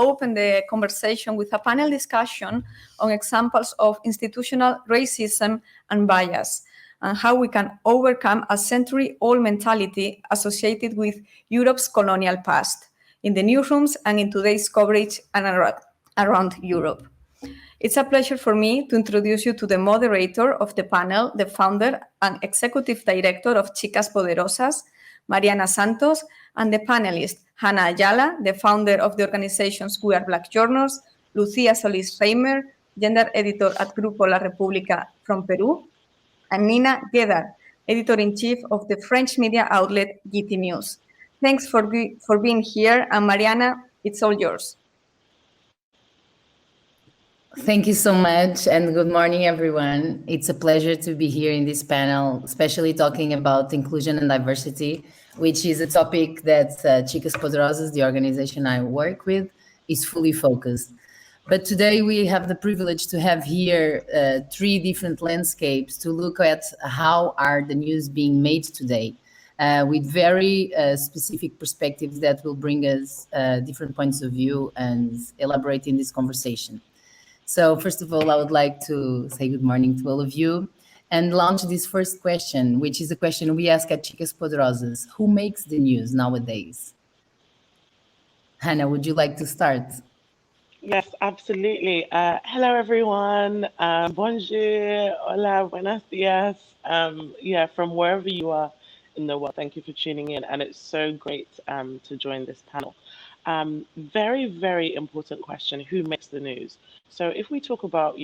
open the conversation with a panel discussion on examples of institutional racism and bias, and how we can overcome a century-old mentality associated with Europe's colonial past, in the newsrooms and in today's coverage and around Europe. It's a pleasure for me to introduce you to the moderator of the panel, the founder and executive director of Chicas Poderosas, Mariana Santos, and the panelist, Hannah Ajala, the founder of the organizations We Are Black Journos, Lucía Solís Reymer, gender editor at Grupo La República from Peru, and Nina Gheddar, editor-in-chief of the French media outlet Guti News. Thanks for being here, and Mariana, it's all yours. Thank you so much, and good morning, everyone. It's a pleasure to be here in this panel, especially talking about inclusion and diversity, which is a topic that Chicas Poderosas, the organization I work with, is fully focused. But today we have the privilege to have here three different landscapes to look at how are the news being made today, with very specific perspectives that will bring us different points of view and elaborate in this conversation. So first of all, I would like to say good morning to all of you and launch this first question, which is a question we ask at Chicas Poderosas. Who makes the news nowadays? Hannah, would you like to start? Yes, absolutely. Hello, everyone. Bonjour, hola, buenos dias. Yeah, from wherever you are in the world, thank you for tuning in. And it's so great to join this panel. Very, very important question. Who makes the news? So if we talk about,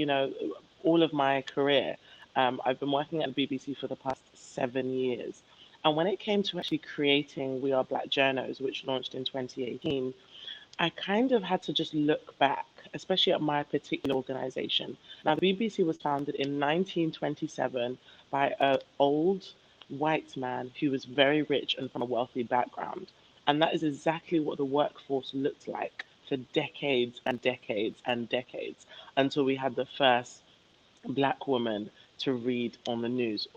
all of my career, I've been working at the BBC for the past 7 years. And when it came to actually creating We Are Black Journos, which launched in 2018, I kind of had to just look back, especially at my particular organization. Now, the BBC was founded in 1927 by an old white man who was very rich and from a wealthy background. And that is exactly what the workforce looked like for decades and decades and decades, until we had the first Black woman to read on the news.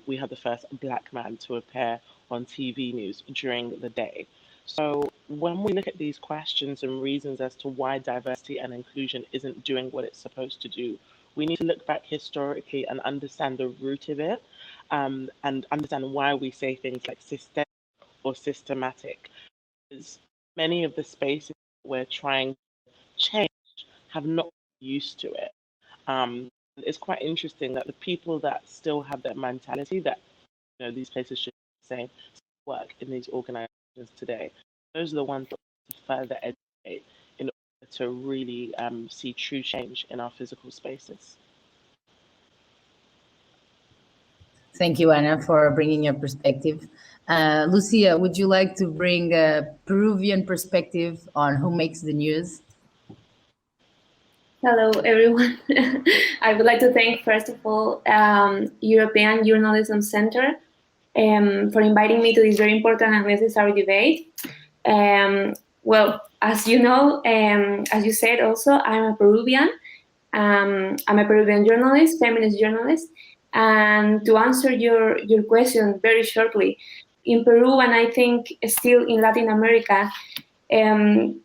We had the first Black man to appear on TV news during the day. So when we look at these questions and reasons as to why diversity and inclusion isn't doing what it's supposed to do, we need to look back historically and understand the root of it, and understand why we say things like systemic or systematic. Because many of the spaces we're trying to change have not been used to it. It's quite interesting that the people that still have that mentality that these places should be the same work in these organizations today. Those are the ones that further educate in order to really see true change in our physical spaces. Thank you, Anna, for bringing your perspective. Lucia, would you like to bring a Peruvian perspective on who makes the news? Hello, everyone. I would like to thank, first of all, European Journalism Center for inviting me to this very important and necessary debate. Well, as you know, as you said also, I'm a Peruvian. I'm a Peruvian journalist, feminist journalist. And to answer your question very shortly, in Peru, and I think still in Latin America, men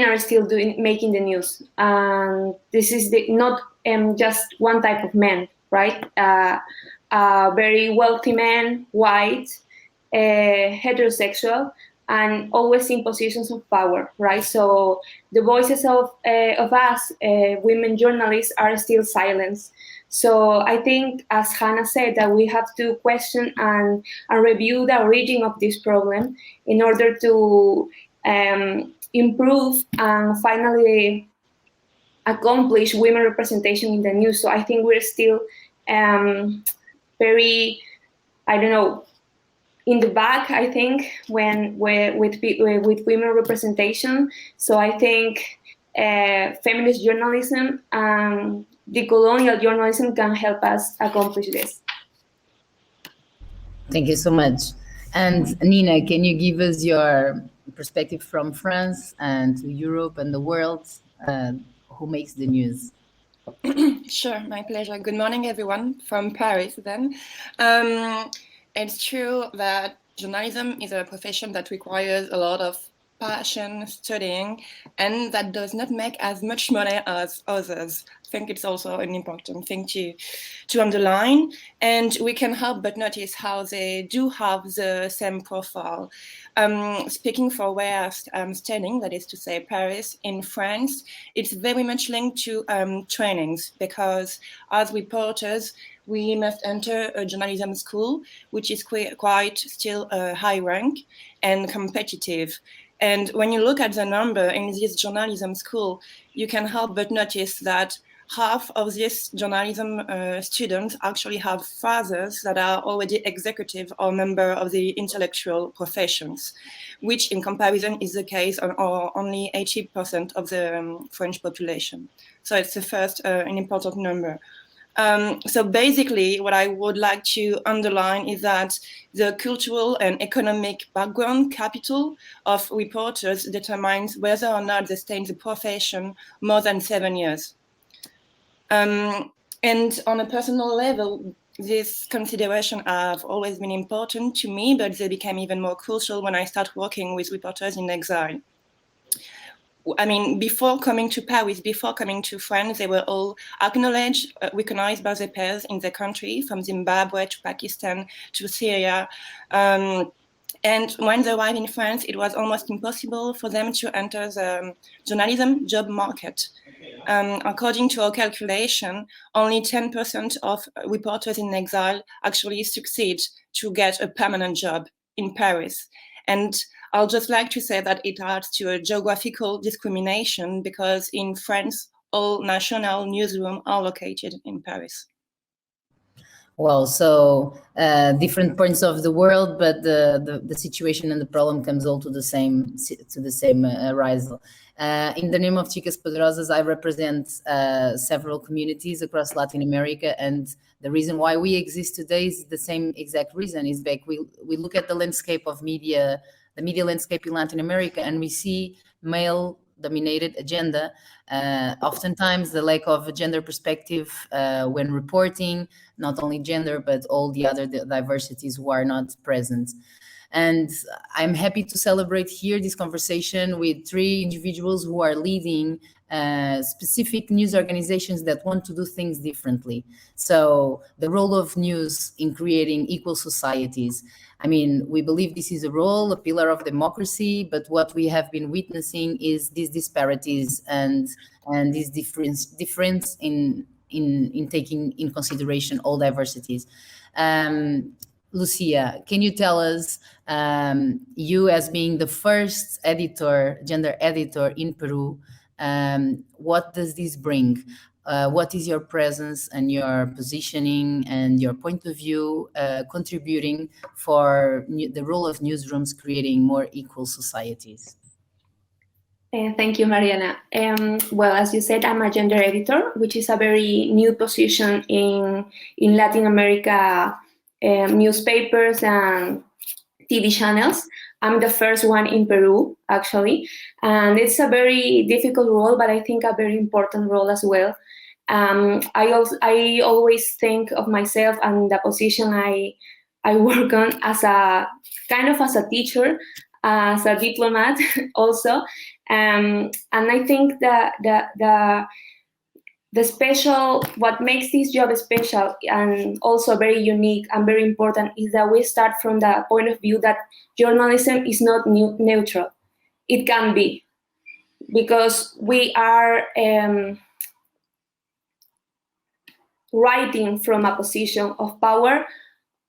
are still making the news. This is not just one type of men, right? Very wealthy men, white, heterosexual, and always in positions of power, right? So the voices of us, women journalists, are still silenced. So I think, as Hannah said, that we have to question and review the origin of this problem in order to improve and finally accomplish women representation in the news. So I think we're still very, in the back, I think, with women representation. So I think feminist journalism and the colonial journalism can help us accomplish this. Thank you so much. And Nina, can you give us your perspective from France and to Europe and the world? Who makes the news? Sure, my pleasure. Good morning, everyone, from Paris then. It's true that journalism is a profession that requires a lot of passion studying, and that does not make as much money as others. I think it's also an important thing to underline. And we can help but notice how they do have the same profile. Speaking for where I'm studying, that is to say Paris, in France, it's very much linked to trainings, because as reporters, we must enter a journalism school, which is quite still a high rank and competitive. And when you look at the number in this journalism school, you can help but notice that half of these journalism students actually have fathers that are already executive or member of the intellectual professions, which in comparison is the case on only 80% of the French population. So it's the first an important number. So basically, what I would like to underline is that the cultural and economic background capital of reporters determines whether or not they stay in the profession more than 7 years. And on a personal level, these considerations have always been important to me, but they became even more crucial when I started working with reporters in exile. I mean, before coming to Paris, before coming to France, they were all acknowledged, recognized by their peers in their country, from Zimbabwe to Pakistan to Syria. And when they arrived in France, it was almost impossible for them to enter the journalism job market. According to our calculation, only 10% of reporters in exile actually succeed to get a permanent job in Paris. And I'll just like to say that it adds to a geographical discrimination, because in France, all national newsrooms are located in Paris. Well, so different points of the world, but the situation and the problem comes all to the same rise. In the name of Chicas Poderosas, I represent several communities across Latin America, and the reason why we exist today is the same exact reason. Is that we look at the landscape of media, the media landscape in Latin America, and we see male-dominated agenda. Oftentimes, the lack of a gender perspective when reporting, not only gender, but all the other diversities who are not present. And I'm happy to celebrate here this conversation with 3 individuals who are leading specific news organizations that want to do things differently. So the role of news in creating equal societies. I mean, we believe this is a role, a pillar of democracy, but what we have been witnessing is these disparities and this difference in taking in consideration all diversities. Lucia, can you tell us, you as being the first gender editor in Peru, what does this bring? What is your presence and your positioning and your point of view contributing for the role of newsrooms creating more equal societies? Thank you, Mariana. Well, as you said, I'm a gender editor, which is a very new position in Latin America newspapers and TV channels. I'm the first one in Peru, actually, and it's a very difficult role, but I think a very important role as well. I always think of myself and the position I work on as a kind of as a teacher, as a diplomat also, and I think that the special, what makes this job special and also very unique and very important is that we start from the point of view that journalism is not neutral. It can be, because we are writing from a position of power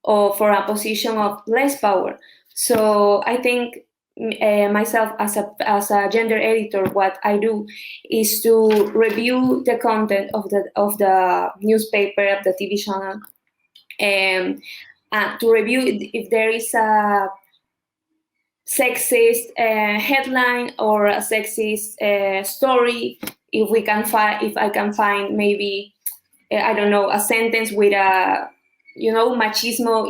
or for a position of less power. So I think myself as a gender editor, what I do is to review the content of the newspaper, of the TV channel, and to review if there is a sexist headline or a sexist story. If I can find maybe I don't know, a sentence with a machismo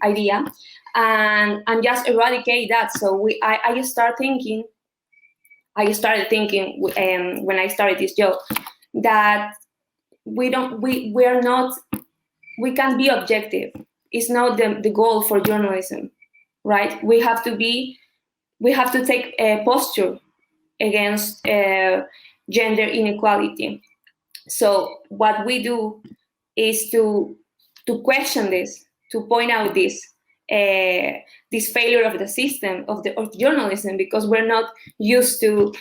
idea. And just eradicate that. So I started thinking when I started this job that we can be objective. It's not the goal for journalism, right? We have to be we have to take a posture against gender inequality. So what we do is to question this, to point out this failure of the system of journalism, because we're not used to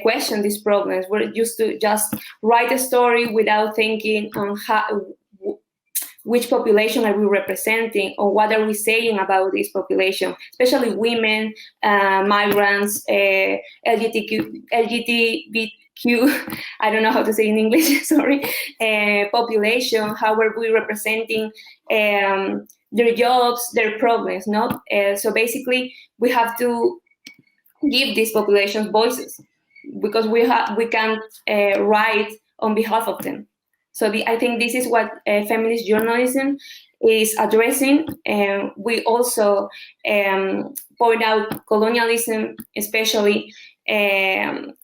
question these problems. We're used to just write a story without thinking on which population are we representing, or what are we saying about this population, especially women, migrants, LGBTQ, I don't know how to say in English, sorry, population. How are we representing their jobs, their problems, no? So basically, we have to give these populations voices, because we can't write on behalf of them. So I think this is what feminist journalism is addressing. We also point out colonialism, especially in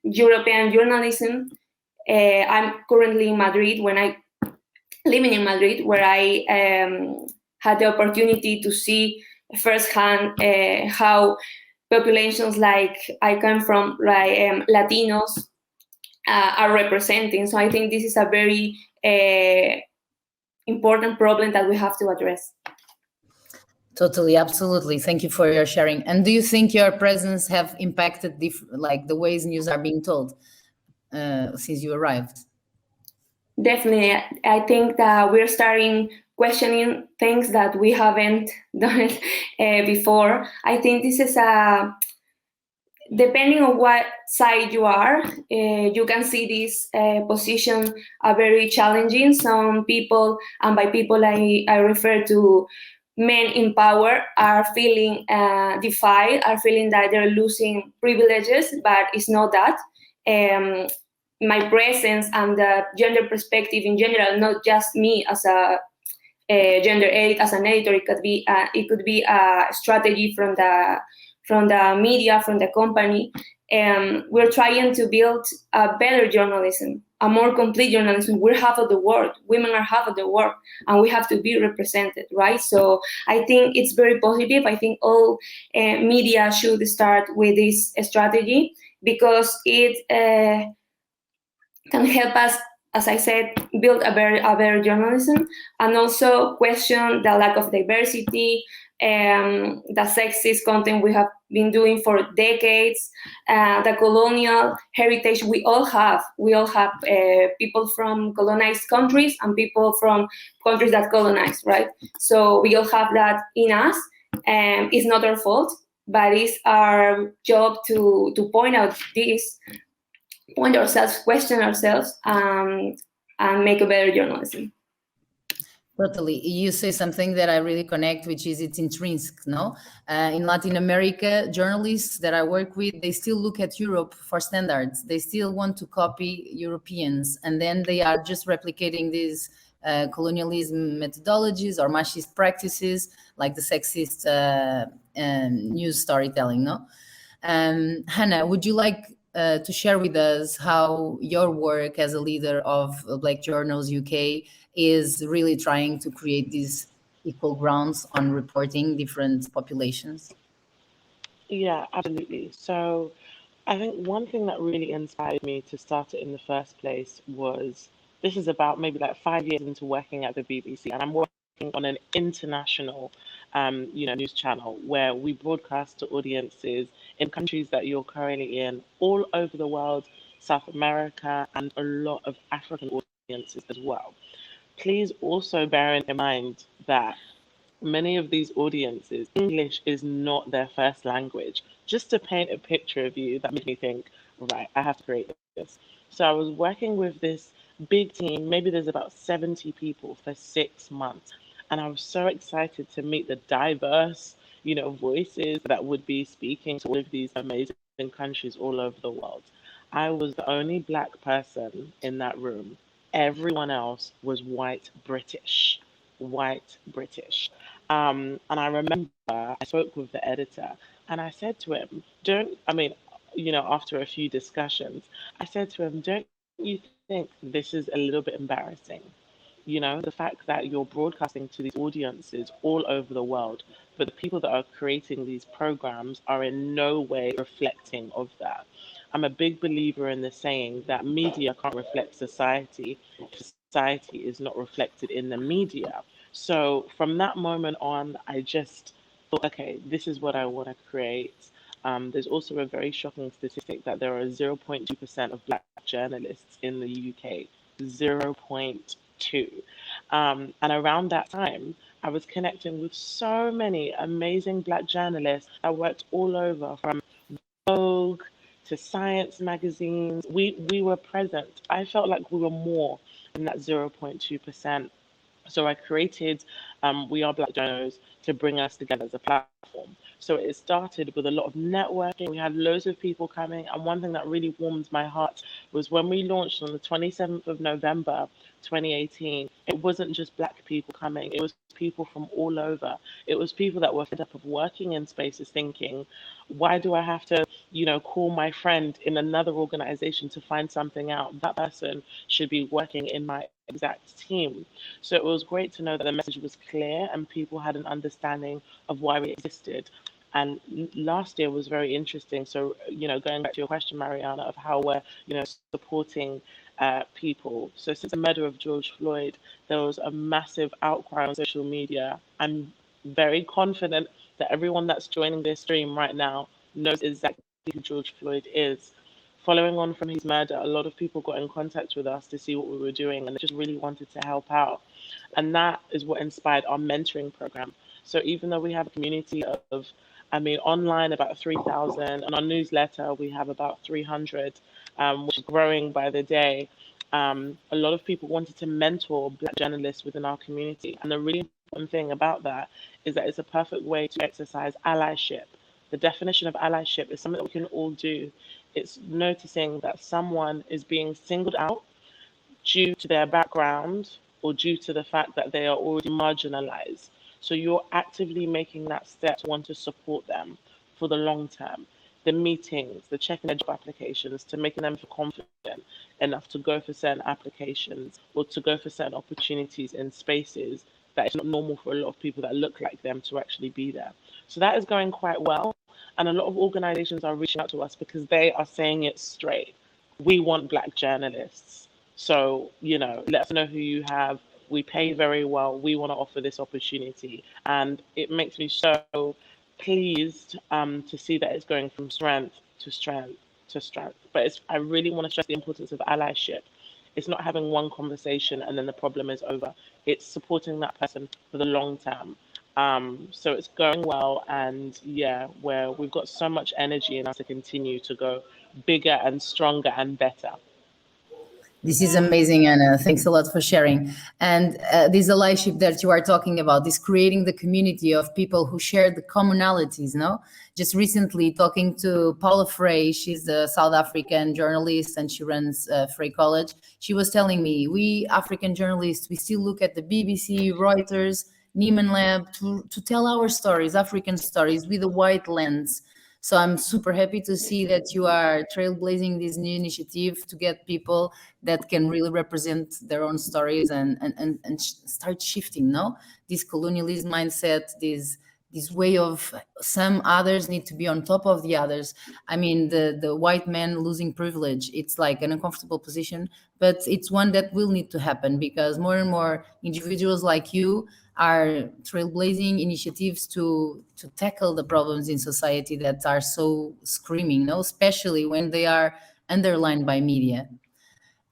European journalism. I'm currently in Madrid, living in Madrid, where I had the opportunity to see firsthand how populations like I come from, like Latinos, are representing. So I think this is a very important problem that we have to address. Totally, absolutely. Thank you for your sharing. And do you think your presence have impacted the ways news are being told since you arrived? Definitely. I think that we're starting questioning things that we haven't done before. I think this is depending on what side you are, you can see this position very challenging. Some people, and by people I refer to men in power, are feeling defied, are feeling that they're losing privileges, but it's not that. My presence and the gender perspective in general, not just me as a gender edit, as an editor, it could be a strategy from the media, from the company. We're trying to build a better journalism, a more complete journalism. We're half of the world. Women are half of the world, and we have to be represented, right? So I think it's very positive. I think all media should start with this strategy, because it can help us, as I said, build a better journalism, and also question the lack of diversity, the sexist content we have been doing for decades, the colonial heritage we all have. We all have people from colonized countries and people from countries that colonize, right? So we all have that in us, and it's not our fault, but it's our job to point out this, point ourselves, question ourselves, and make a better journalism. Totally. You say something that I really connect, which is it's intrinsic, no? In Latin America, journalists that I work with, they still look at Europe for standards. They still want to copy Europeans, and then they are just replicating these colonialism methodologies or machist practices, like the sexist news storytelling, no? Hannah, would you like to share with us how your work as a leader of Black Journals UK is really trying to create these equal grounds on reporting different populations? Yeah, absolutely. So I think one thing that really inspired me to start it in the first place was, this is about maybe like 5 years into working at the BBC, and I'm working on an international news channel where we broadcast to audiences in countries that you're currently in, all over the world, South America, and a lot of African audiences as well. Please also bear in mind that many of these audiences, English is not their first language. Just to paint a picture of you, that made me think, right, I have to create this. So I was working with this big team, maybe there's about 70 people for 6 months. And I was so excited to meet the diverse, voices that would be speaking to all of these amazing countries all over the world. I was the only Black person in that room. Everyone else was white British. And I remember I spoke with the editor, and I said to him, after a few discussions, I said to him, don't you think this is a little bit embarrassing? You know, the fact that you're broadcasting to these audiences all over the world, but the people that are creating these programs are in no way reflecting of that. I'm a big believer in the saying that media can't reflect society if society is not reflected in the media. So from that moment on, I just thought, okay, this is what I want to create. There's also a very shocking statistic that there are 0.2% of Black journalists in the UK. 0.2. And around that time, I was connecting with so many amazing Black journalists that worked all over, from Vogue to Science magazines. We were present. I felt like we were more than that 0.2%. So I created We Are Black Journals to bring us together as a platform. So it started with a lot of networking. We had loads of people coming. And one thing that really warmed my heart was when we launched on the 27th of November, 2018, it wasn't just Black people coming. It was people from all over. It was people that were fed up of working in spaces thinking, why do I have to, call my friend in another organization to find something out? That person should be working in my exact team. So it was great to know that the message was clear and people had an understanding of why we existed. And last year was very interesting. So, going back to your question, Mariana, of how we're, supporting people. So since the murder of George Floyd, there was a massive outcry on social media. I'm very confident that everyone that's joining this stream right now knows exactly who George Floyd is. Following on from his murder, a lot of people got in contact with us to see what we were doing, and they just really wanted to help out. And that is what inspired our mentoring program. So even though we have a community of, online about 3,000, and our newsletter, we have about 300, which is growing by the day. A lot of people wanted to mentor Black journalists within our community. And the really important thing about that is that it's a perfect way to exercise allyship. The definition of allyship is something that we can all do. It's noticing that someone is being singled out due to their background or due to the fact that they are already marginalized. So you're actively making that step to want to support them for the long term. The meetings, the checking their job applications, to making them feel confident enough to go for certain applications or to go for certain opportunities in spaces that it's not normal for a lot of people that look like them to actually be there. So that is going quite well. And a lot of organizations are reaching out to us because they are saying it straight. We want Black journalists. So, let us know who you have. We pay very well. We want to offer this opportunity. And it makes me so pleased to see that it's going from strength to strength to strength. But I really want to stress the importance of allyship. It's not having one conversation and then the problem is over. It's supporting that person for the long term. So it's going well, and we've got so much energy in us to continue to go bigger and stronger and better. This is amazing, Anna. Thanks a lot for sharing. And this allyship that you are talking about, this creating the community of people who share the commonalities, no? Just recently talking to Paula Frey, she's a South African journalist and she runs Frey College. She was telling me, we African journalists, we still look at the BBC, Reuters, Nieman Lab to tell our stories, African stories, with a white lens. So I'm super happy to see that you are trailblazing this new initiative to get people that can really represent their own stories and start shifting, no? This colonialist mindset, this way of some others need to be on top of the others. I mean, the white man losing privilege, it's like an uncomfortable position, but it's one that will need to happen because more and more individuals like you are trailblazing initiatives to tackle the problems in society that are so screaming, no? Especially when they are underlined by media.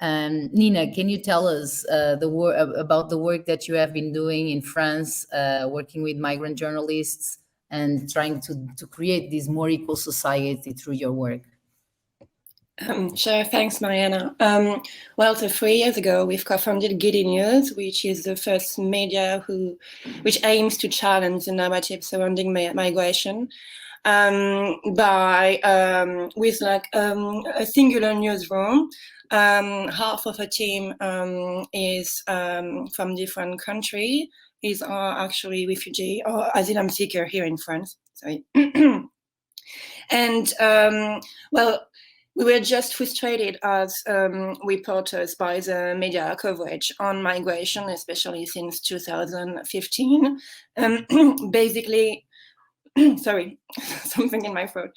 Nina, can you tell us about the work that you have been doing in France, working with migrant journalists and trying to create this more equal society through your work? Sure, thanks, Mariana. So 3 years ago, we've co-founded Gheddar News, which is the first media which aims to challenge the narrative surrounding migration with a singular newsroom. Half of a team is from different countries. Is actually refugee or asylum seeker here in France. Sorry, and we were just frustrated as reporters by the media coverage on migration, especially since 2015. Basically, sorry, something in my throat.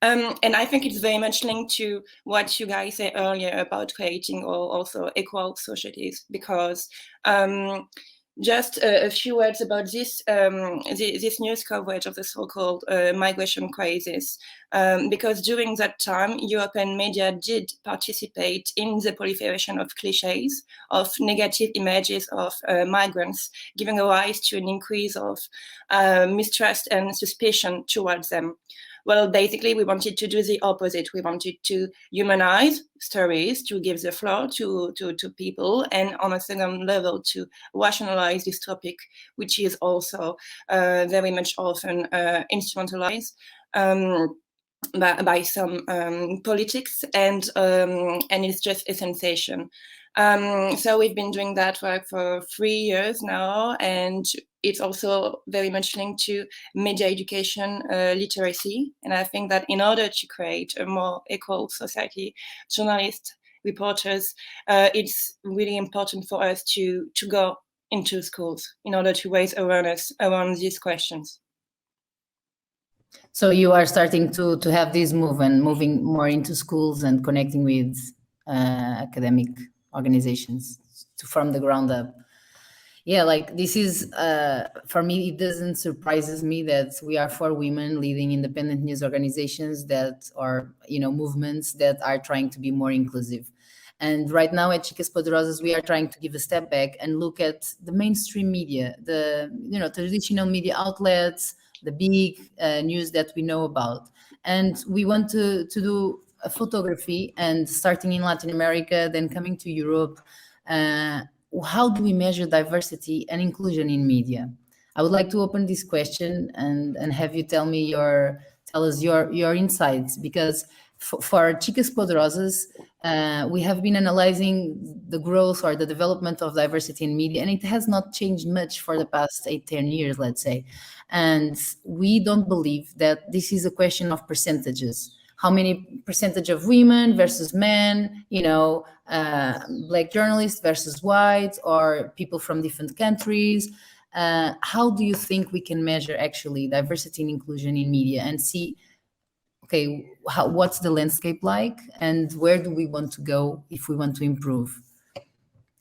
And I think it's very much linked to what you guys said earlier about creating also equal societies, because just a few words about this this news coverage of the so-called migration crisis, because during that time, European media did participate in the proliferation of cliches, of negative images of migrants, giving rise to an increase of mistrust and suspicion towards them. Well, basically, we wanted to do the opposite. We wanted to humanize stories, to give the floor to people, and on a second level, to rationalize this topic, which is also very much often instrumentalized by some politics, and it's just a sensation. So we've been doing that work for 3 years now, and it's also very much linked to media education, literacy. And I think that in order to create a more equal society, journalists, reporters, it's really important for us to go into schools in order to raise awareness around these questions. So you are starting to have this movement, moving more into schools and connecting with academic organizations from the ground up. Yeah, like this is, for me, it doesn't surprises me that we are 4 women leading independent news organizations that are, movements that are trying to be more inclusive. And right now at Chicas Poderosas, we are trying to give a step back and look at the mainstream media, the, traditional media outlets, the big news that we know about. And we want to do a photography, and starting in Latin America, then coming to Europe, how do we measure diversity and inclusion in media? I would like to open this question and have you tell us your insights, because for Chicas Poderosas, we have been analyzing the growth or the development of diversity in media, and it has not changed much for the past 8-10 years, let's say. And we don't believe that this is a question of percentages. How many percentage of women versus men, Black journalists versus white, or people from different countries. How do you think we can measure actually diversity and inclusion in media and see, okay, what's the landscape like, and where do we want to go if we want to improve?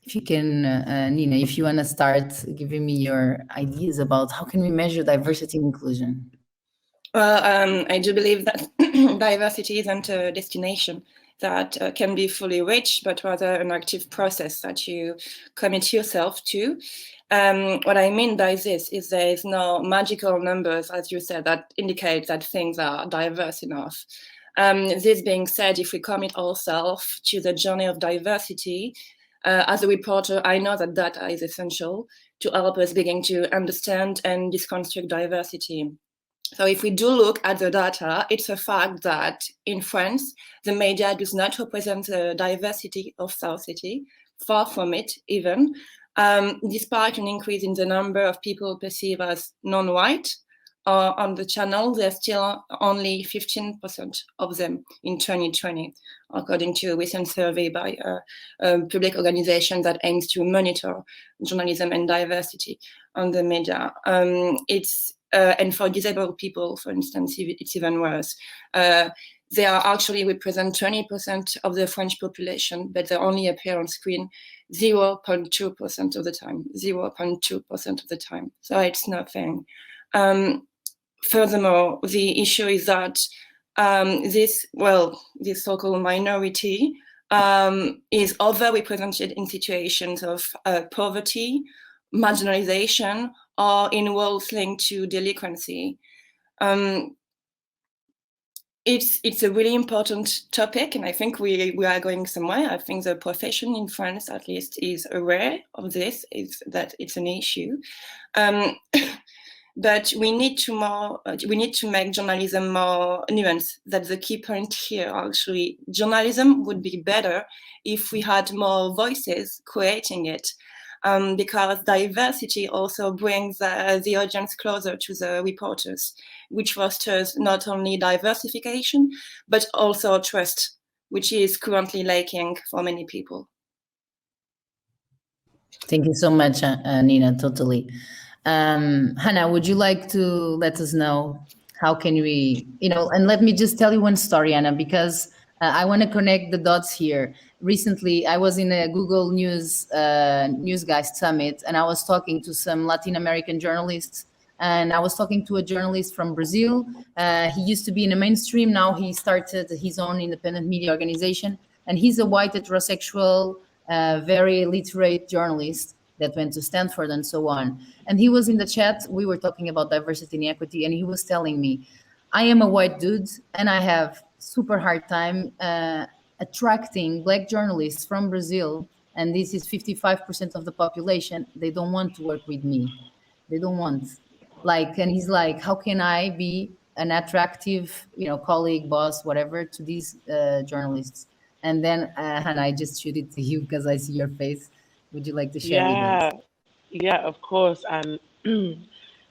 If you can, Nina, if you want to start giving me your ideas about how can we measure diversity and inclusion. Well, I do believe that diversity isn't a destination that can be fully reached, but rather an active process that you commit yourself to. What I mean by this is there is no magical numbers, as you said, that indicate that things are diverse enough. This being said, if we commit ourselves to the journey of diversity, as a reporter, I know that data is essential to help us begin to understand and deconstruct diversity. So if we do look at the data, it's a fact that in France, the media does not represent the diversity of society, far from it even, despite an increase in the number of people perceived as non-white. On the channel, there's still only 15% of them in 2020, according to a recent survey by a public organization that aims to monitor journalism and diversity on the media. And for disabled people, for instance, it's even worse. They are actually represent 20% of the French population, but they only appear on screen 0.2% of the time, 0.2% of the time. So it's nothing. Furthermore, the issue is that this so-called minority is overrepresented in situations of poverty, marginalization, or in roles linked to delinquency. It's a really important topic, and I think we are going somewhere. I think the profession in France, at least, is aware of this, is that it's an issue. But we need to make journalism more nuanced. That's the key point here, actually. Journalism would be better if we had more voices creating it. because diversity also brings the audience closer to the reporters, which fosters not only diversification, but also trust, which is currently lacking for many people. Thank you so much, Nina, totally. Hannah, would you like to let us know how can we, and let me just tell you one story, Anna, because I want to connect the dots here. Recently, I was in a Google News Guys Summit, and I was talking to some Latin American journalists, and I was talking to a journalist from Brazil. He used to be in the mainstream. Now he started his own independent media organization, and he's a white heterosexual, very literate journalist that went to Stanford and so on. And he was in the chat. We were talking about diversity and equity, and he was telling me, I am a white dude, and I have super hard time attracting Black journalists from Brazil, and this is 55% of the population. They don't want to work with me. They don't want. And he's like, how can I be an attractive, colleague, boss, whatever, to these journalists? And then, Hannah, I just shoot it to you because I see your face. Would you like to share with us? Yeah, of course. And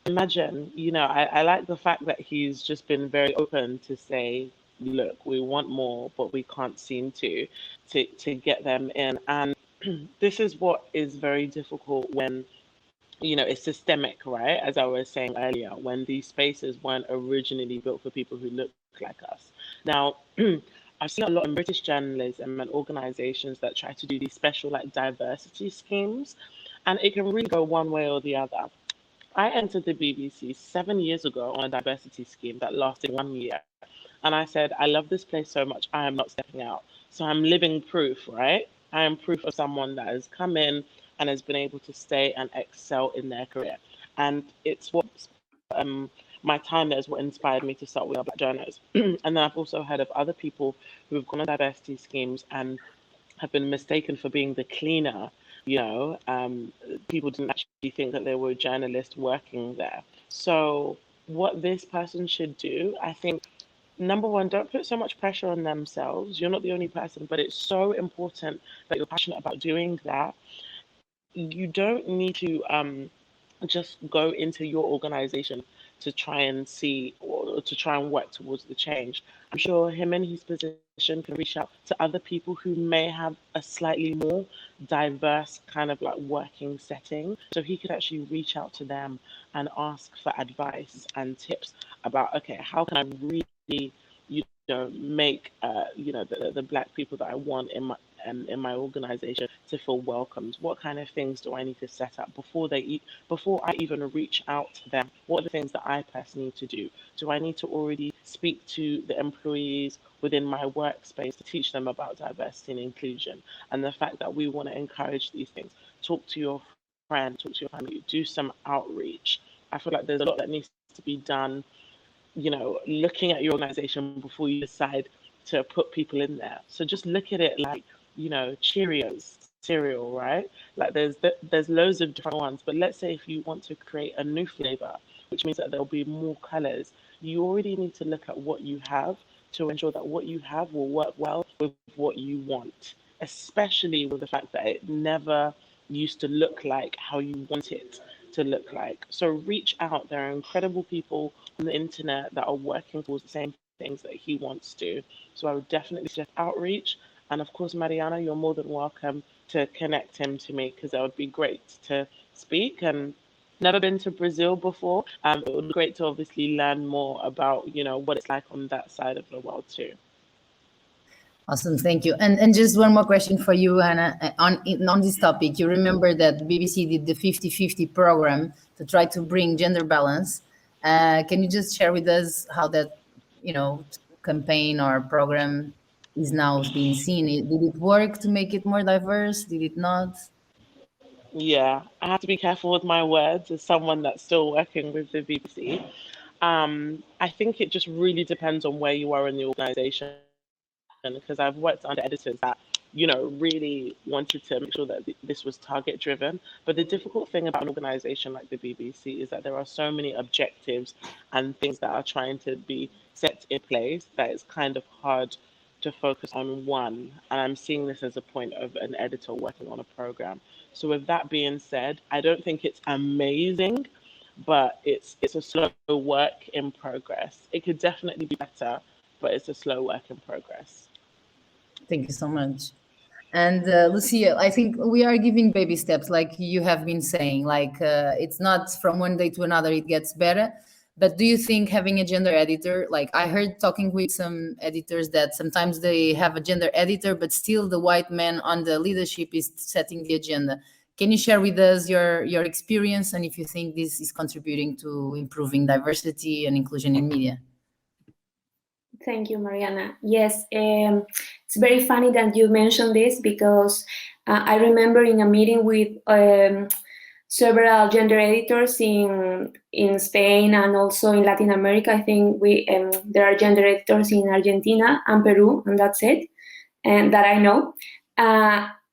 imagine, I like the fact that he's just been very open to say, look, we want more, but we can't seem to get them in. And this is what is very difficult when, it's systemic, right? As I was saying earlier, when these spaces weren't originally built for people who look like us. Now, I've seen a lot of British journalism and organizations that try to do these special diversity schemes, and it can really go one way or the other. I entered the BBC 7 years ago on a diversity scheme that lasted 1 year. And I said, I love this place so much, I am not stepping out. So I'm living proof, right? I am proof of someone that has come in and has been able to stay and excel in their career. And it's what my time there is what inspired me to start with Black Journals. And then I've also heard of other people who have gone on diversity schemes and have been mistaken for being the cleaner. People didn't actually think that there were journalists working there. So what this person should do, I think, number one, don't put so much pressure on themselves. You're not the only person, but it's so important that you're passionate about doing that. You don't need to just go into your organization to try and see or to try and work towards the change. I'm sure him in his position can reach out to other people who may have a slightly more diverse kind of working setting. So he could actually reach out to them and ask for advice and tips about, okay, how can I really, make the Black people that I want in my organization to feel welcomed. What kind of things do I need to set up before I even reach out to them? What are the things that I personally need to do? Do I need to already speak to the employees within my workspace to teach them about diversity and inclusion? And the fact that we want to encourage these things. Talk to your friend, talk to your family, do some outreach. I feel like there's a lot that needs to be done, looking at your organization before you decide to put people in there. So just look at it like, Cheerios cereal, right? There's loads of different ones, but let's say if you want to create a new flavor, which means that there'll be more colors, you already need to look at what you have to ensure that what you have will work well with what you want, especially with the fact that it never used to look like how you want it to look like. So reach out. There are incredible people on the internet that are working towards the same things that he wants to. So I would definitely suggest outreach. And of course, Mariana, you're more than welcome to connect him to me because that would be great to speak. And never been to Brazil before. It would be great to obviously learn more about, what it's like on that side of the world too. Awesome, thank you. And just one more question for you, Anna, on this topic. You remember that BBC did the 50-50 program to try to bring gender balance. Can you just share with us how that, campaign or program is now being seen? Did it work to make it more diverse? Did it not? Yeah, I have to be careful with my words as someone that's still working with the BBC. I think it just really depends on where you are in the organization, because I've worked under editors that, really wanted to make sure that this was target driven. But the difficult thing about an organization like the BBC is that there are so many objectives and things that are trying to be set in place that it's kind of hard to focus on one. And I'm seeing this as a point of an editor working on a program. So with that being said, I don't think it's amazing, but it's a slow work in progress. It could definitely be better, but it's a slow work in progress. Thank you so much. And Lucia, I think we are giving baby steps, like you have been saying. Like it's not from one day to another it gets better. But do you think having a gender editor, like I heard talking with some editors that sometimes they have a gender editor, but still the white man on the leadership is setting the agenda. Can you share with us your experience and if you think this is contributing to improving diversity and inclusion in media? Thank you, Mariana. Yes, it's very funny that you mentioned this because I remember in a meeting with several gender editors in Spain and also in Latin America. I think there are gender editors in Argentina and Peru, and that's it, and that I know.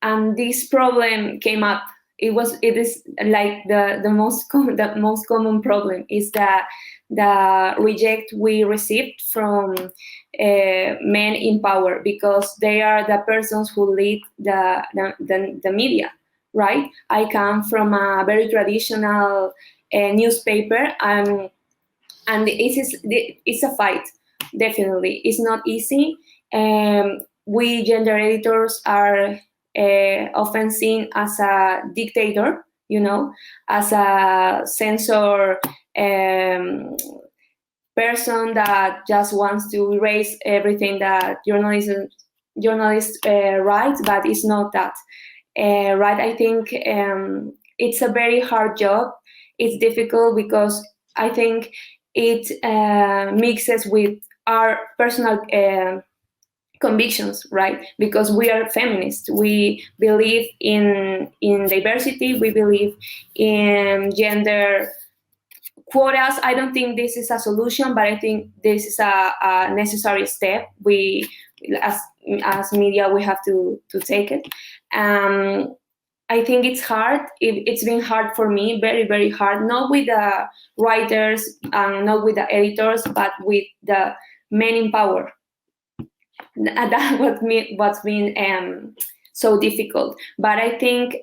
And this problem came up. It is like the most common problem is that the reject we received from men in power because they are the persons who lead the media, right? I come from a very traditional newspaper, and it's a fight. Definitely, it's not easy. We gender editors are often seen as a dictator, as a censor person that just wants to erase everything that journalists write, but it's not that. Right? I think it's a very hard job. It's difficult because I think it mixes with our personal convictions, right? Because we are feminists. We believe in diversity. We believe in gender quotas. I don't think this is a solution, but I think this is a necessary step. We, as media, we have to take it. I think it's hard. It's been hard for me, very, very hard. Not with the writers, not with the editors, but with the men in power. That's what's been so difficult. But I think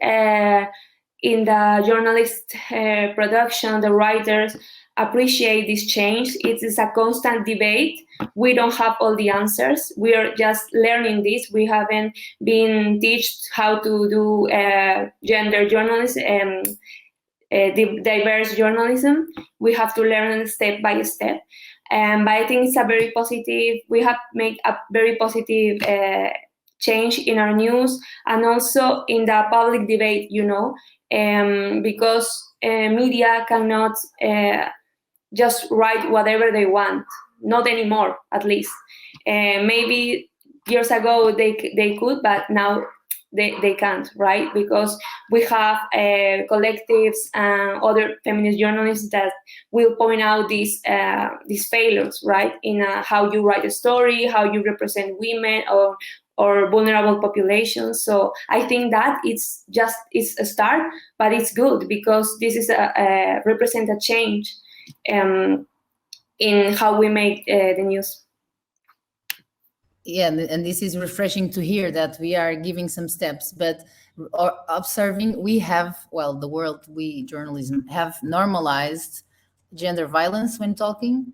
in the journalist production, the writers appreciate this change. It is a constant debate. We don't have all the answers. We are just learning this. We haven't been taught how to do gender journalism, diverse journalism. We have to learn step by step. But I think it's a very positive, we have made a very positive change in our news and also in the public debate, because media cannot just write whatever they want, not anymore, at least. Maybe years ago they could, but now they can't, right? Because we have collectives and other feminist journalists that will point out these failures, right? In how you write a story, how you represent women or vulnerable populations. So I think that it's a start, but it's good because this is represent a change in how we make the news. Yeah, and this is refreshing to hear that we are giving some steps, but observing we have, the world, we journalism have normalized gender violence when talking.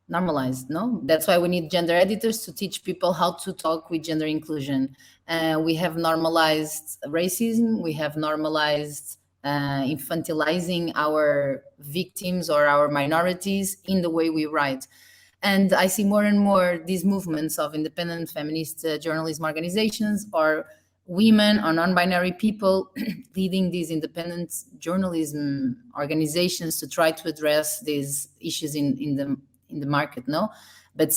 Normalized, no? That's why we need gender editors to teach people how to talk with gender inclusion. We have normalized racism. We have normalized infantilizing our victims or our minorities in the way we write. And I see more and more these movements of independent feminist journalism organizations or women or non-binary people leading these independent journalism organizations to try to address these issues in the market, no? But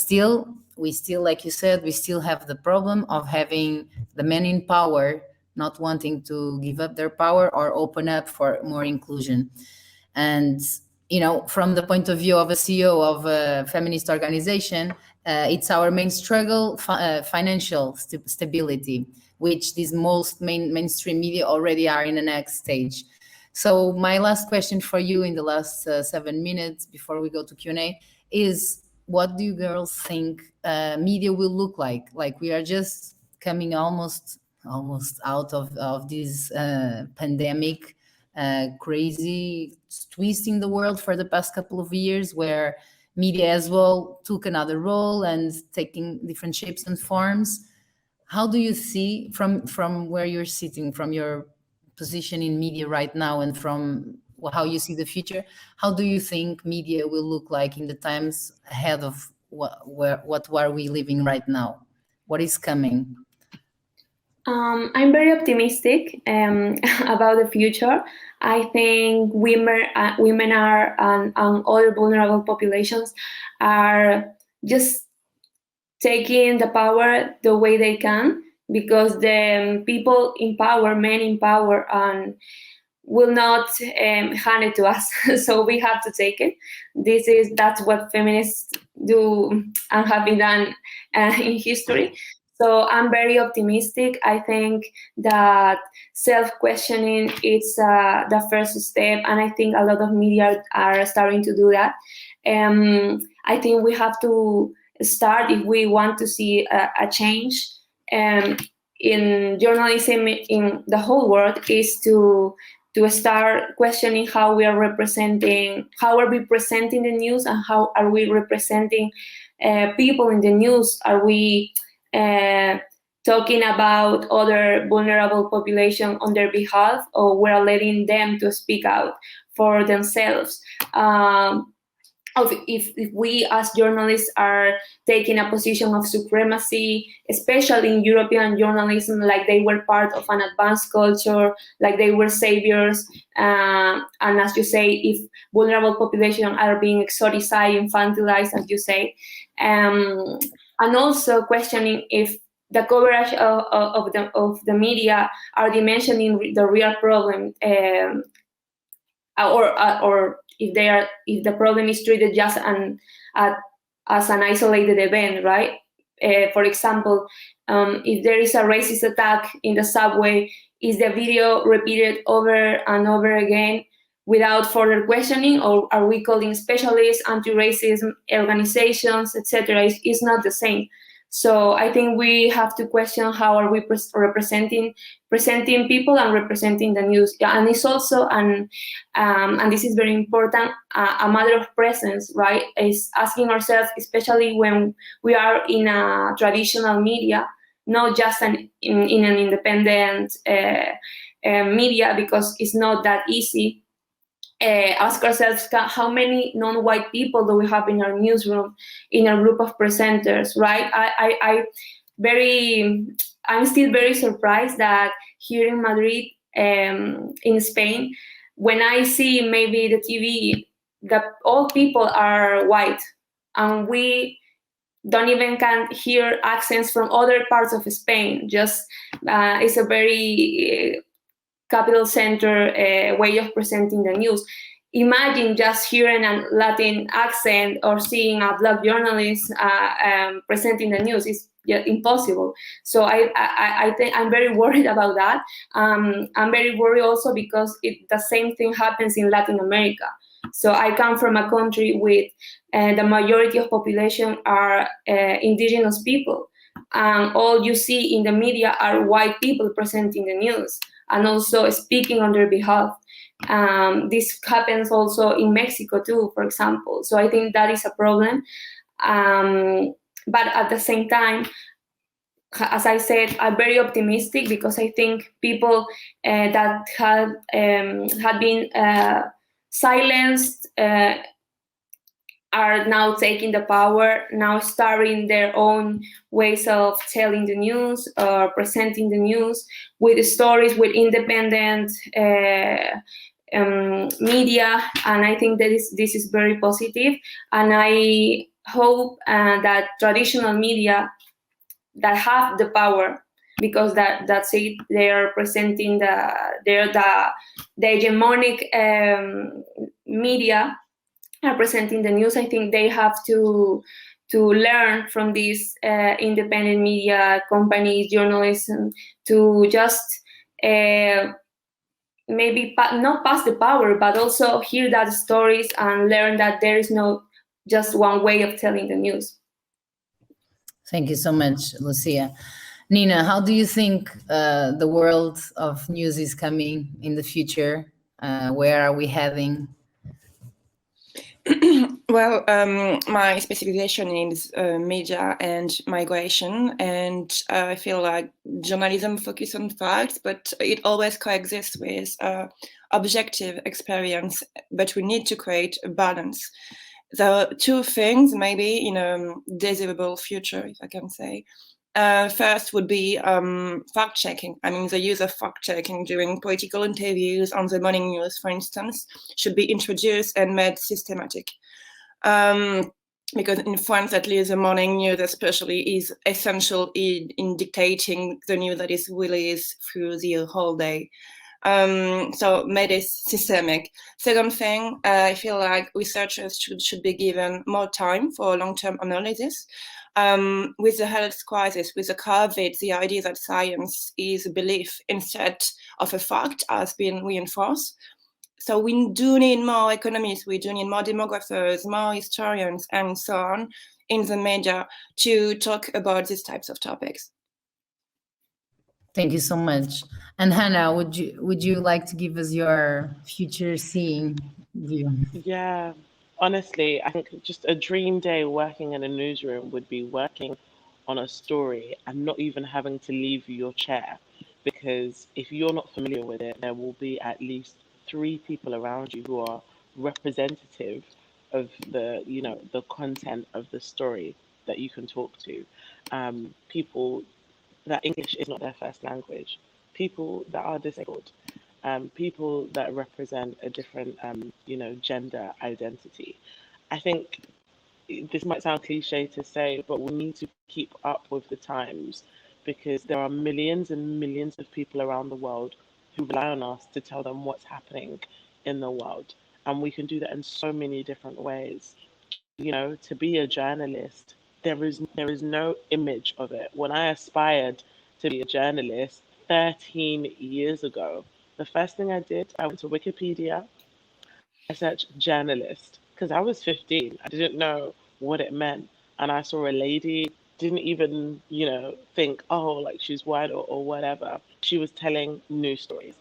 we still, like you said, we still have the problem of having the men in power not wanting to give up their power or open up for more inclusion. And from the point of view of a CEO of a feminist organization, it's our main struggle, financial stability, which these most mainstream media already are in the next stage. So my last question for you in the last 7 minutes before we go to Q&A is, what do you girls think media will look like? Like, we are just coming almost out of this pandemic, crazy twisting the world for the past couple of years, where media as well took another role and taking different shapes and forms. How do you see, from where you're sitting, from your position in media right now, and from how you see the future, how do you think media will look like in the times ahead of what are we living right now? What is coming? I'm very optimistic about the future. I think women are and other vulnerable populations are just taking the power the way they can, because the people in power, men in power, will not hand it to us. So we have to take it. That's what feminists do and have been done in history. So I'm very optimistic. I think that self-questioning is the first step, and I think a lot of media are starting to do that. I think we have to start, if we want to see a change in journalism in the whole world, is to start questioning how we are presenting the news, and how are we representing people in the news. Are we talking about other vulnerable population on their behalf, or we're letting them to speak out for themselves? If we as journalists are taking a position of supremacy, especially in European journalism, like they were part of an advanced culture, like they were saviors, and as you say, if vulnerable populations are being exoticized, infantilized, as you say, and also questioning if the coverage of the media are dimensioning the real problem, or if the problem is treated just as an isolated event, right? For example, if there is a racist attack in the subway, is the video repeated over and over again without further questioning, or are we calling specialists, anti-racism organizations, etc.? It's not the same. So I think we have to question how are we presenting people and representing the news. Yeah, and it's also, and this is very important, a matter of presence, right? Is asking ourselves, especially when we are in a traditional media, not just in an independent media, because it's not that easy. Ask ourselves, how many non-white people do we have in our newsroom, in our group of presenters, right? I'm still very surprised that here in Madrid, in Spain, when I see maybe the TV, that all people are white, and we don't even can hear accents from other parts of Spain. Just it's a very capital center way of presenting the news. Imagine just hearing a Latin accent or seeing a Black journalist presenting the news. It's impossible. So I think I'm very worried about that. I'm very worried also because the same thing happens in Latin America. So I come from a country with the majority of population are indigenous people. All you see in the media are white people presenting the news and also speaking on their behalf. This happens also in Mexico too, for example. So I think that is a problem. But at the same time, as I said, I'm very optimistic because I think people that had been silenced are now taking the power, now starting their own ways of telling the news or presenting the news with stories, with independent media. And I think that this is very positive. And I hope that traditional media that have the power, because that's it, they are presenting the hegemonic media are presenting the news. I think they have to learn from these independent media companies, journalism, to just maybe not pass the power, but also hear that stories and learn that there is no just one way of telling the news. Thank you so much, Lucia. Nina, how do you think the world of news is coming in the future? Where are we heading? Well, my specialization is media and migration, and I feel like journalism focuses on facts, but it always coexists with objective experience, but we need to create a balance. The two things maybe in a desirable future, if I can say. First would be fact-checking. I mean, the use of fact-checking during political interviews on the morning news, for instance, should be introduced and made systematic. Because in France, at least, the morning news especially is essential in dictating the news that is released through the whole day. So made it systemic. Second thing, I feel like researchers should be given more time for long-term analysis. With the health crisis, with the COVID, the idea that science is a belief instead of a fact has been reinforced. So we do need more economists, we do need more demographers, more historians, and so on in the media to talk about these types of topics. Thank you so much. And Hannah, would you like to give us your future seeing view? Yeah, honestly, I think just a dream day working in a newsroom would be working on a story and not even having to leave your chair. Because if you're not familiar with it, there will be at least 3 people around you who are representative of the content of the story that you can talk to. People that English is not their first language, people that are disabled, people that represent a different, gender identity. I think this might sound cliche to say, but we need to keep up with the times because there are millions and millions of people around the world who rely on us to tell them what's happening in the world. And we can do that in so many different ways. To be a journalist, there is no image of it. When I aspired to be a journalist 13 years ago, the first thing I did, I went to Wikipedia, I searched journalist because I was 15. I didn't know what it meant. And I saw a lady, didn't even, think, oh, like she's white or whatever. She was telling news stories.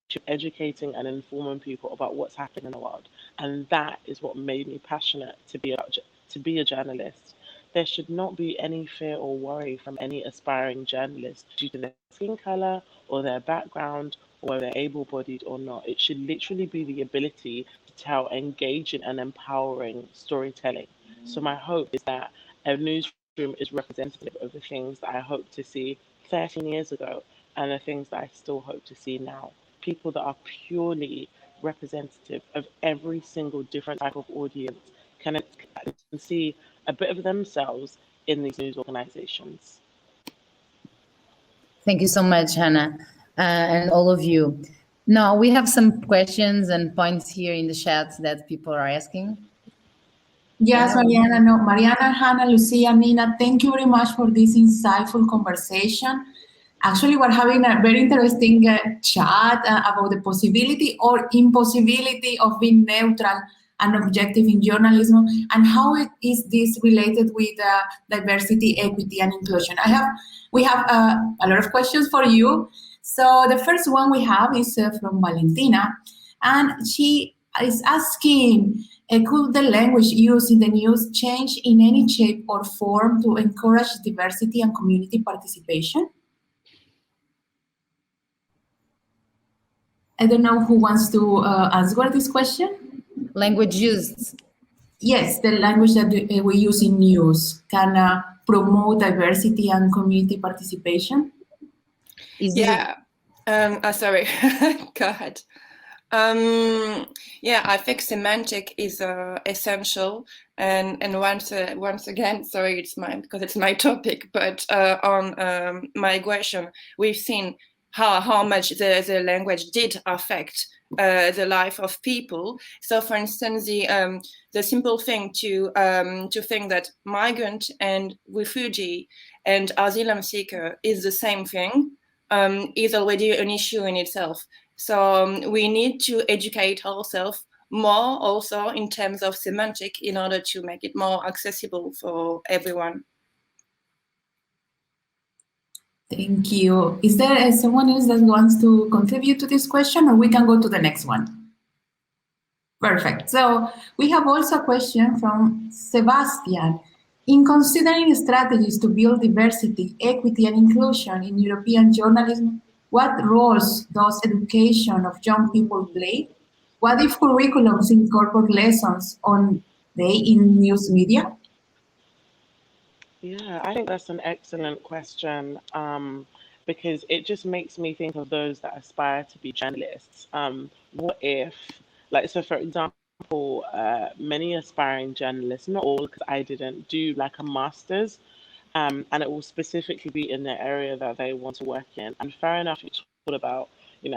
She was educating and informing people about what's happening in the world. And that is what made me passionate to be a journalist. There should not be any fear or worry from any aspiring journalist due to their skin color or their background or whether they're able-bodied or not. It should literally be the ability to tell engaging and empowering storytelling. So my hope is that a newsroom is representative of the things that I hope to see 13 years ago and the things that I still hope to see now. People that are purely representative of every single different type of audience can see a bit of themselves in these news organizations. Thank you so much, Hannah, and all of you. Now, we have some questions and points here in the chat that people are asking. Yes, Mariana, Mariana, Hannah, Lucia, Nina, thank you very much for this insightful conversation. Actually, we're having a very interesting chat about the possibility or impossibility of being neutral and objective in journalism, and how is this related with diversity, equity, and inclusion. We have a lot of questions for you. So the first one we have is from Valentina, and she is asking, could the language used in the news change in any shape or form to encourage diversity and community participation? I don't know who wants to answer this question. Language used. Yes, the language that we use in news can promote diversity and community participation. Sorry, go ahead. I think semantic is essential, and once again, sorry, because it's my topic, but on migration, we've seen how much the language did affect the life of people. So, for instance, the simple thing to think that migrant and refugee and asylum seeker is the same thing is already an issue in itself. So we need to educate ourselves more also in terms of semantic in order to make it more accessible for everyone. Thank you. Is there someone else that wants to contribute to this question, or we can go to the next one? Perfect. So we have also a question from Sebastian. In considering strategies to build diversity, equity, and inclusion in European journalism, what roles does education of young people play? What if curriculums incorporate lessons on they in news media? Yeah, I think that's an excellent question, because it just makes me think of those that aspire to be journalists. What if, like, so for example, many aspiring journalists, not all, because I didn't, do like a master's, and it will specifically be in the area that they want to work in. And fair enough, it's all about,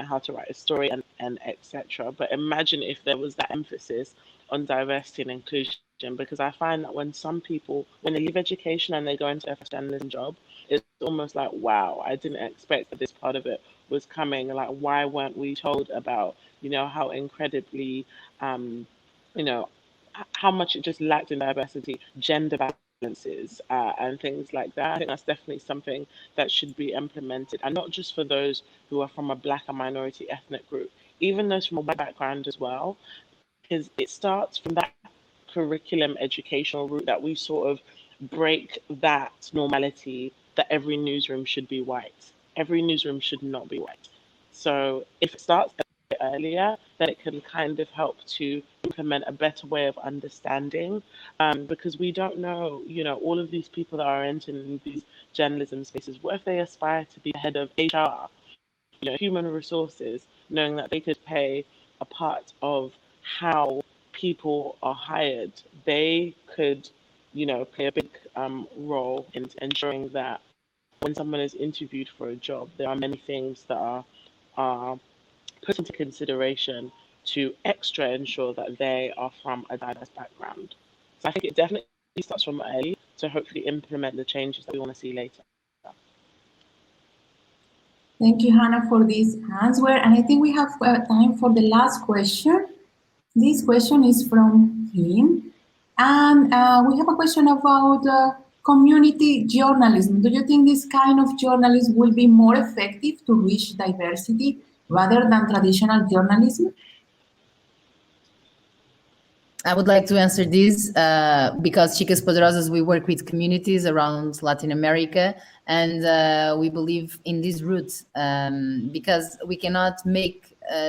how to write a story and etc. But imagine if there was that emphasis on diversity and inclusion, because I find that when some people, when they leave education and they go into a journalism job, it's almost like, wow, I didn't expect that this part of it was coming. Like, why weren't we told about, how incredibly, how much it just lacked in diversity, gender balances, and things like that. I think that's definitely something that should be implemented, and not just for those who are from a Black and minority ethnic group, even those from a white background as well, because it starts from that curriculum educational route that we sort of break that normality that every newsroom should be white. Every newsroom should not be white. So if it starts a bit earlier, then it can kind of help to implement a better way of understanding, because we don't know, all of these people that are entering these journalism spaces, what if they aspire to be the head of HR, human resources, knowing that they could play a part of how people are hired. They could, play a big role in ensuring that when someone is interviewed for a job, there are many things that are put into consideration to extra ensure that they are from a diverse background. So I think it definitely starts from early to hopefully implement the changes that we want to see later. Thank you, Hannah, for this answer. And I think we have time for the last question. This question is from Kim. And we have a question about community journalism. Do you think this kind of journalism will be more effective to reach diversity rather than traditional journalism? I would like to answer this because Chicas Poderosas, we work with communities around Latin America, and we believe in these roots because we cannot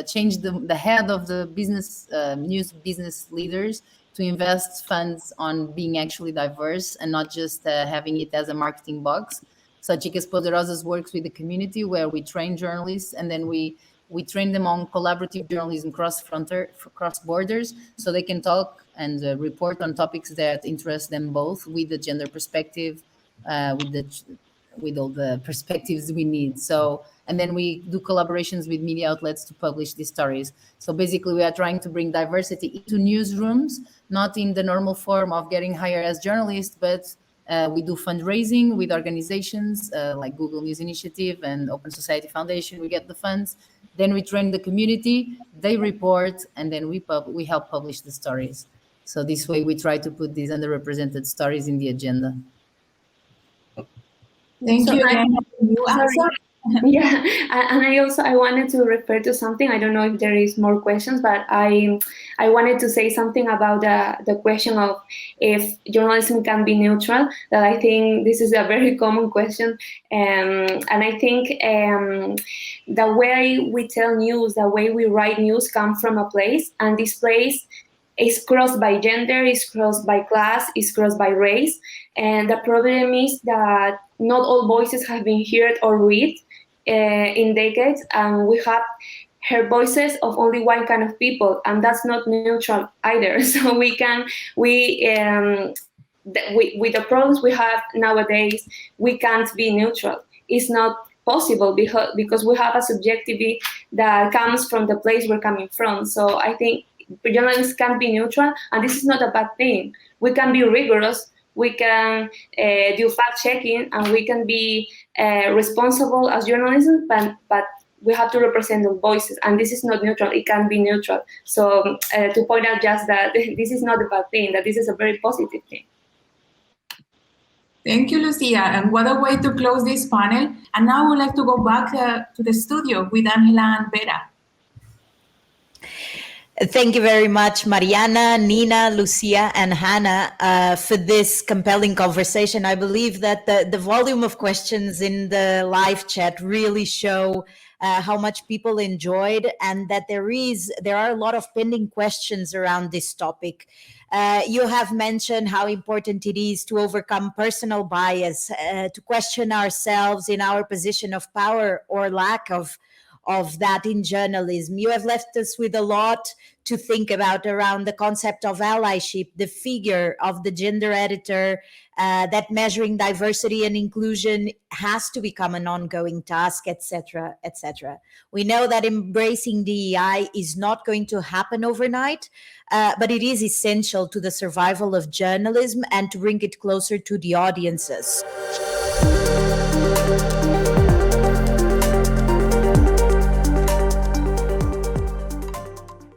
change the head of the business news business leaders to invest funds on being actually diverse and not just having it as a marketing box. So Chicas Poderosas works with the community where we train journalists, and then we train them on collaborative journalism cross borders, so they can talk and report on topics that interest them both, with the gender perspective, with all the perspectives we need. So, and then we do collaborations with media outlets to publish these stories. So basically, we are trying to bring diversity into newsrooms, not in the normal form of getting hired as journalists, but we do fundraising with organizations like Google News Initiative and Open Society Foundation. We get the funds, then we train the community, they report, and then we help publish the stories. So this way we try to put these underrepresented stories in the agenda. Thank you. Yeah, and I wanted to refer to something. I don't know if there is more questions, but I wanted to say something about the question of if journalism can be neutral. That I think this is a very common question, and I think the way we tell news, the way we write news, comes from a place, and this place is crossed by gender, is crossed by class, is crossed by race, and the problem is that not all voices have been heard or read in decades, and we have heard voices of only one kind of people, and that's not neutral either. So with the problems we have nowadays, we can't be neutral. It's not possible because we have a subjectivity that comes from the place we're coming from. So I think journalists can be neutral, and this is not a bad thing. We can be rigorous, we can do fact-checking, and we can be responsible as journalism, but we have to represent the voices, and this is not neutral. It can be neutral. So to point out just that this is not a bad thing, that this is a very positive thing. Thank you, Lucia. And what a way to close this panel. And now I would like to go back to the studio with Angela and Vera. Thank you very much, Mariana, Nina, Lucia, and Hannah, for this compelling conversation. I believe that the volume of questions in the live chat really show how much people enjoyed, and that there are a lot of pending questions around this topic. You have mentioned how important it is to overcome personal bias, to question ourselves in our position of power or lack of that in journalism. You have left us with a lot to think about around the concept of allyship, the figure of the gender editor, that measuring diversity and inclusion has to become an ongoing task, etc., etc. We know that embracing DEI is not going to happen overnight, but it is essential to the survival of journalism and to bring it closer to the audiences.